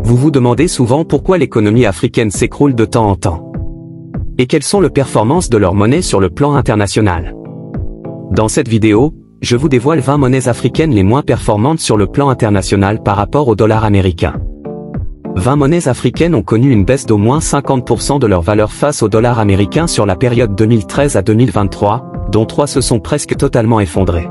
Vous vous demandez souvent pourquoi l'économie africaine s'écroule de temps en temps. Et quelles sont les performances de leur monnaie sur le plan international. Dans cette vidéo, je vous dévoile 20 monnaies africaines les moins performantes sur le plan international par rapport au dollar américain. 20 monnaies africaines ont connu une baisse d'au moins 50% de leur valeur face au dollar américain sur la période 2013 à 2023, dont 3 se sont presque totalement effondrées.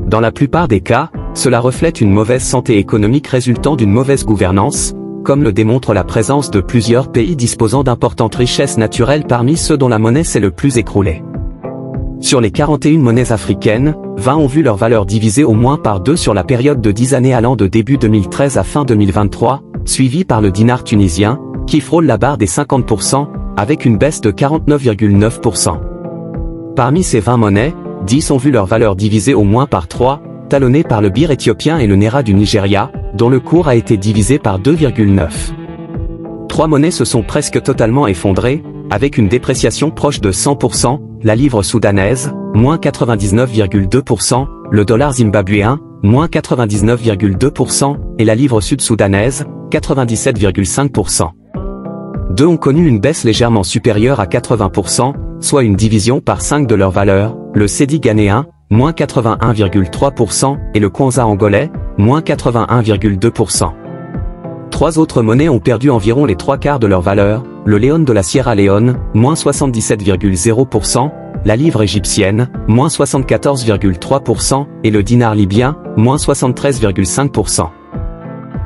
Dans la plupart des cas, cela reflète une mauvaise santé économique résultant d'une mauvaise gouvernance, comme le démontre la présence de plusieurs pays disposant d'importantes richesses naturelles parmi ceux dont la monnaie s'est le plus écroulée. Sur les 41 monnaies africaines, 20 ont vu leur valeur divisée au moins par 2 sur la période de 10 années allant de début 2013 à fin 2023, suivi par le dinar tunisien, qui frôle la barre des 50%, avec une baisse de 49,9%. Parmi ces 20 monnaies, 10 ont vu leur valeur divisée au moins par 3, talonnés par le birr éthiopien et le naira du Nigeria, dont le cours a été divisé par 2,9. 3 monnaies se sont presque totalement effondrées, avec une dépréciation proche de 100%, la livre soudanaise, moins 99,2%, le dollar zimbabwéen, moins 99,2%, et la livre sud-soudanaise, 97,5%. 2 ont connu une baisse légèrement supérieure à 80%, soit une division par 5 de leur valeur, le cedi ghanéen, moins 81,3%, et le kwanza angolais, moins 81,2%. 3 autres monnaies ont perdu environ les 3/4 de leur valeur, le léon de la Sierra Leone, moins 77,0%, la livre égyptienne, moins 74,3%, et le dinar libyen, moins 73,5%.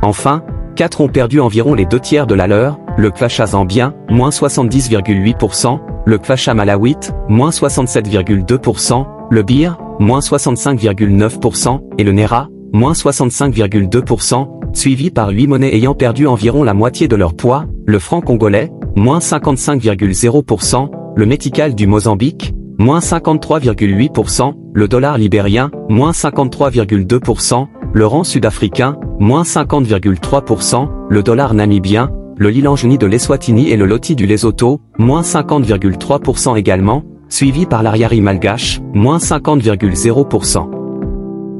Enfin, 4 ont perdu environ les 2/3 de la leur, le kwacha zambien, moins 70,8%, le kwacha malawite, moins 67,2%, le birr, moins 65,9%, et le naira, moins 65,2%, suivi par 8 monnaies ayant perdu environ la moitié de leur poids, le franc congolais, moins 55,0%, le métical du Mozambique, moins 53,8%, le dollar libérien, moins 53,2%, le rand sud-africain, moins 50,3%, le dollar namibien, le lilanjeni de l'Eswatini et le loti du Lesotho, moins 50,3% également, suivi par l'ariari malgache, moins 50,0%.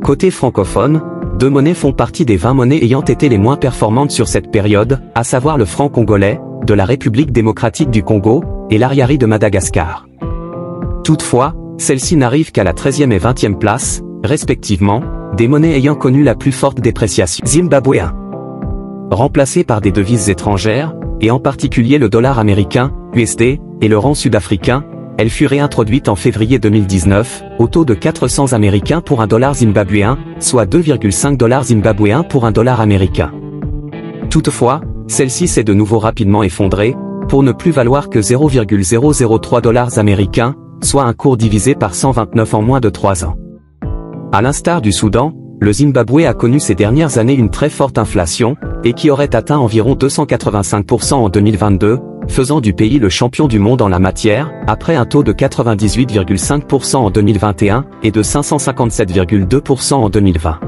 Côté francophone, 2 monnaies font partie des 20 monnaies ayant été les moins performantes sur cette période, à savoir le franc congolais, de la République démocratique du Congo, et l'ariari de Madagascar. Toutefois, celles-ci n'arrivent qu'à la 13e et 20e place, respectivement, des monnaies ayant connu la plus forte dépréciation. Zimbabwéen. Remplacé par des devises étrangères, et en particulier le dollar américain, USD, et le rand sud-africain, elle fut réintroduite en février 2019, au taux de 400 américains pour un dollar zimbabwéen, soit 2,5 dollars zimbabwéens pour un dollar américain. Toutefois, celle-ci s'est de nouveau rapidement effondrée, pour ne plus valoir que 0,003 dollars américains, soit un cours divisé par 129 en moins de 3 ans. À l'instar du Soudan, le Zimbabwe a connu ces dernières années une très forte inflation, et qui aurait atteint environ 285% en 2022, faisant du pays le champion du monde en la matière, après un taux de 98,5% en 2021, et de 557,2% en 2020.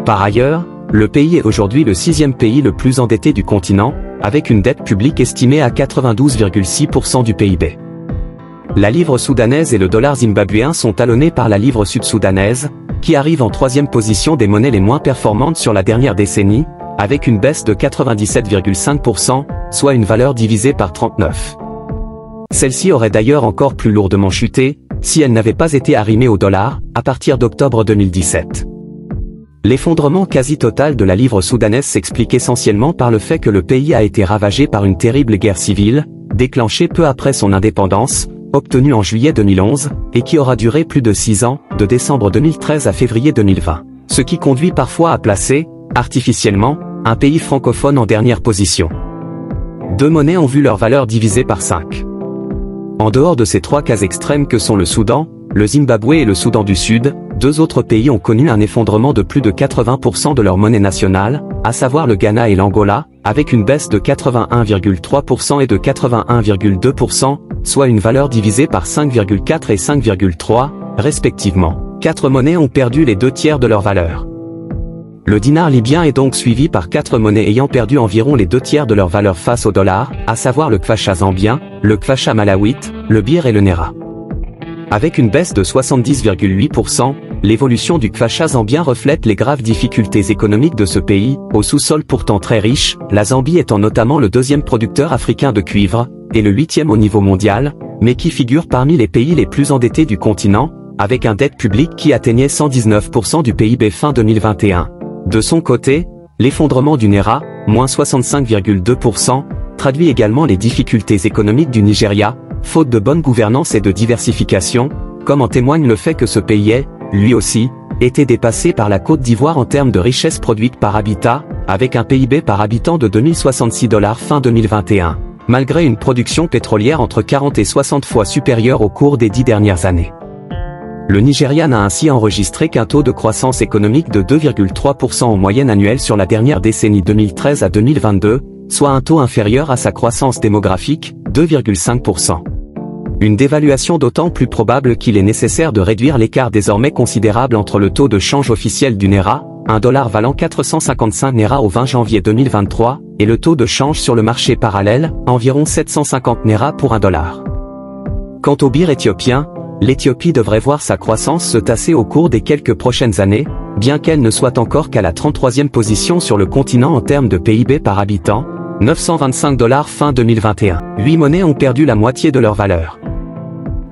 Par ailleurs, le pays est aujourd'hui le 6e pays le plus endetté du continent, avec une dette publique estimée à 92,6% du PIB. La livre soudanaise et le dollar zimbabwéen sont talonnés par la livre sud-soudanaise, qui arrive en 3e position des monnaies les moins performantes sur la dernière décennie, avec une baisse de 97,5%, soit une valeur divisée par 39. Celle-ci aurait d'ailleurs encore plus lourdement chuté, si elle n'avait pas été arrimée au dollar, à partir d'octobre 2017. L'effondrement quasi total de la livre soudanaise s'explique essentiellement par le fait que le pays a été ravagé par une terrible guerre civile, déclenchée peu après son indépendance, obtenue en juillet 2011, et qui aura duré plus de 6 ans, de décembre 2013 à février 2020. Ce qui conduit parfois à placer, artificiellement, un pays francophone en dernière position. 2 monnaies ont vu leur valeur divisée par 5. En dehors de ces 3 cas extrêmes que sont le Soudan, le Zimbabwe et le Soudan du Sud, 2 autres pays ont connu un effondrement de plus de 80% de leur monnaie nationale, à savoir le Ghana et l'Angola, avec une baisse de 81,3% et de 81,2%, soit une valeur divisée par 5,4 et 5,3, respectivement. 4 monnaies ont perdu les 2/3 de leur valeur. Le dinar libyen est donc suivi par 4 monnaies ayant perdu environ les 2/3 de leur valeur face au dollar, à savoir le kwacha zambien, le kwacha malawite, le birr et le naira. Avec une baisse de 70,8%, l'évolution du Kfacha zambien reflète les graves difficultés économiques de ce pays, au sous-sol pourtant très riche, la Zambie étant notamment le deuxième producteur africain de cuivre, et le 8e au niveau mondial, mais qui figure parmi les pays les plus endettés du continent, avec un dette publique qui atteignait 119% du PIB fin 2021. De son côté, l'effondrement du Naira, moins 65,2%, traduit également les difficultés économiques du Nigeria, faute de bonne gouvernance et de diversification, comme en témoigne le fait que ce pays ait, lui aussi, été dépassé par la Côte d'Ivoire en termes de richesse produite par habitat, avec un PIB par habitant de 2066 $ fin 2021, malgré une production pétrolière entre 40 et 60 fois supérieure au cours des 10 dernières années. Le Nigeria n'a ainsi enregistré qu'un taux de croissance économique de 2,3% en moyenne annuelle sur la dernière décennie 2013 à 2022, soit un taux inférieur à sa croissance démographique, 2,5%. Une dévaluation d'autant plus probable qu'il est nécessaire de réduire l'écart désormais considérable entre le taux de change officiel du Naira, 1 $ valant 455 Naira au 20 janvier 2023, et le taux de change sur le marché parallèle, environ 750 Naira pour 1 $. Quant au birr éthiopien, l'Éthiopie devrait voir sa croissance se tasser au cours des quelques prochaines années, bien qu'elle ne soit encore qu'à la 33e position sur le continent en termes de PIB par habitant, 925 $ fin 2021. 8 monnaies ont perdu la moitié de leur valeur.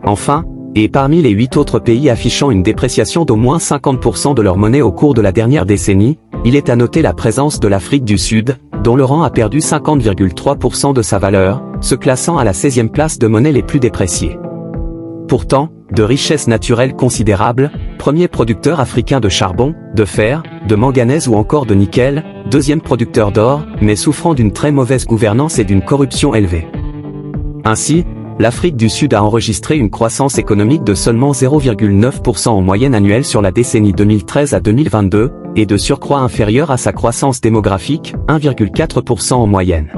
Enfin, et parmi les 8 autres pays affichant une dépréciation d'au moins 50% de leur monnaie au cours de la dernière décennie, il est à noter la présence de l'Afrique du Sud, dont le rang a perdu 50,3% de sa valeur, se classant à la 16e place de monnaies les plus dépréciées. Pourtant, de richesses naturelles considérables, premier producteur africain de charbon, de fer, de manganèse ou encore de nickel, deuxième producteur d'or, mais souffrant d'une très mauvaise gouvernance et d'une corruption élevée. Ainsi, l'Afrique du Sud a enregistré une croissance économique de seulement 0,9% en moyenne annuelle sur la décennie 2013 à 2022, et de surcroît inférieure à sa croissance démographique, 1,4% en moyenne.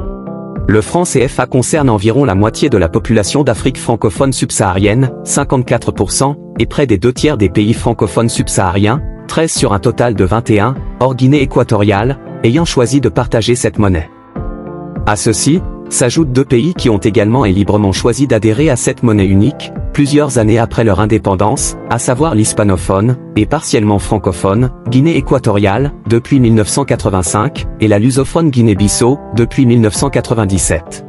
Le franc CFA concerne environ la moitié de la population d'Afrique francophone subsaharienne, 54%, et près des 2 tiers des pays francophones subsahariens, 13 sur un total de 21, hors Guinée équatoriale, ayant choisi de partager cette monnaie. À ceci, s'ajoutent 2 pays qui ont également et librement choisi d'adhérer à cette monnaie unique, plusieurs années après leur indépendance, à savoir l'hispanophone, et partiellement francophone, Guinée équatoriale, depuis 1985, et la lusophone Guinée-Bissau, depuis 1997.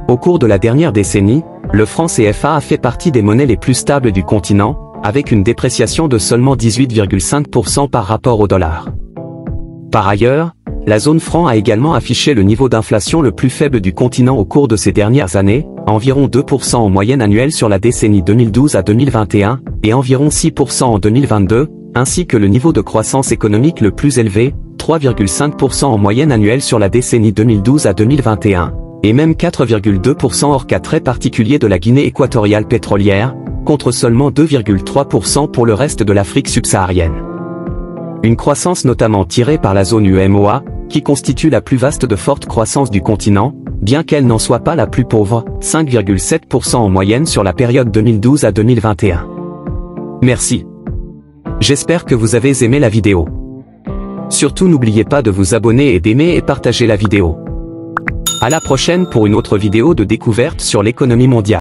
Au cours de la dernière décennie, le franc CFA a fait partie des monnaies les plus stables du continent, avec une dépréciation de seulement 18,5% par rapport au dollar. Par ailleurs, la zone franc a également affiché le niveau d'inflation le plus faible du continent au cours de ces dernières années, environ 2% en moyenne annuelle sur la décennie 2012 à 2021, et environ 6% en 2022, ainsi que le niveau de croissance économique le plus élevé, 3,5% en moyenne annuelle sur la décennie 2012 à 2021, et même 4,2% hors cas très particulier de la Guinée équatoriale pétrolière, contre seulement 2,3% pour le reste de l'Afrique subsaharienne. Une croissance notamment tirée par la zone UEMOA, qui constitue la plus vaste de forte croissance du continent, bien qu'elle n'en soit pas la plus pauvre, 5,7% en moyenne sur la période 2012 à 2021. Merci. J'espère que vous avez aimé la vidéo. Surtout n'oubliez pas de vous abonner et d'aimer et partager la vidéo. À la prochaine pour une autre vidéo de découverte sur l'économie mondiale.